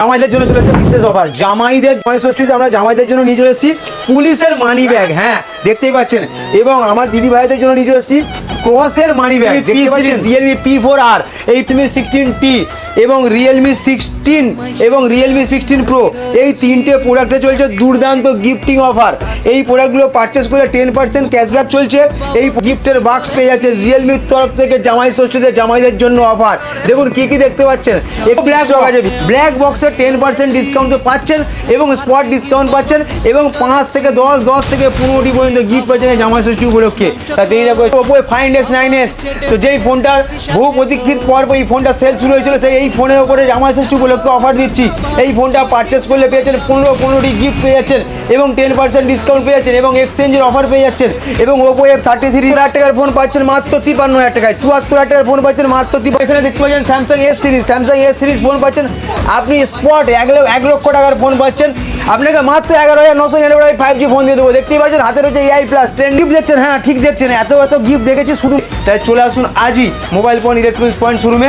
জামাইদের জন্য চলে এসেছে বিশেষ অফার। জামাইদের ষষ্ঠীতে আমরা জামাইদের জন্য নিয়ে চলে এসেছি পুলিশের মানি ব্যাগ, হ্যাঁ দেখতেই পাচ্ছেন। এবং আমার দিদি ভাইদের জন্য নিয়ে চলে এসেছি ক্রসের মানি ব্যাগ, রিয়েলমি P4R, এই Redmi 16T এবং রিয়েলমি 16 এবং রিয়েলমি 16 Pro, এই তিনটে প্রোডাক্টে চলছে দুর্দান্ত গিফটিং অফার। এই প্রোডাক্টগুলো পারচেস করলে 10% ক্যাশব্যাক চলছে। এই গিফটের বাক্স পেয়ে যাচ্ছে রিয়েলমির তরফ থেকে জামাই ষষ্ঠীতে জামাইদের জন্য অফার। দেখুন কি কি দেখতে পাচ্ছেন, ব্ল্যাক বক্সে 10% ডিসকাউন্ট পাচ্ছেন এবং স্পট ডিসকাউন্ট পাচ্ছেন এবং 5 থেকে 10 থেকে 15টি পর্যন্ত গিফট পাচ্ছেন জামাই ষষ্ঠী উপলক্ষে। তা দেরি না করে Oppo Find X9s, তো যেই ফোনটার বহু প্রতীক্ষিত পর এই ফোনটা সেল শুরু হয়েছিল, সেই এই ফোনের উপরে জামাই ষষ্ঠী উপলক্ষে অফার দিচ্ছি। এই ফোনটা পারচেস করলে পেয়েছেন 15টি গিফট পেয়ে যাচ্ছেন এবং 10% ডিসকাউন্ট পেয়ে যাচ্ছেন এবং এক্সচেঞ্জের অফার পেয়ে যাচ্ছেন। এবং Oppo F33 হাজার টাকার ফোন পাচ্ছেন মাত্র 53,000 টাকায়, 74,000 টাকার ফোন পাচ্ছেন মাত্র 53। এখানে দেখতে পাচ্ছেন Samsung S সিরিজ ফোন পাচ্ছেন আপনি স্পট 1 লক্ষ টাকার ফোন পাচ্ছেন। আপনাকে মাত্র 11,999 5G ফোন দিয়ে দেবো। দেখতেই পাচ্ছেন হাতে রয়েছে AI প্লাস ট্রেন্ড গিফট দেখছেন, হ্যাঁ ঠিক দেখছেন, এত গিফট দেখেছি শুধু। তাই চলে আসুন আজই মোবাইল ফোন ইলেকট্রনিক্স পয়েন্ট শোরুমে।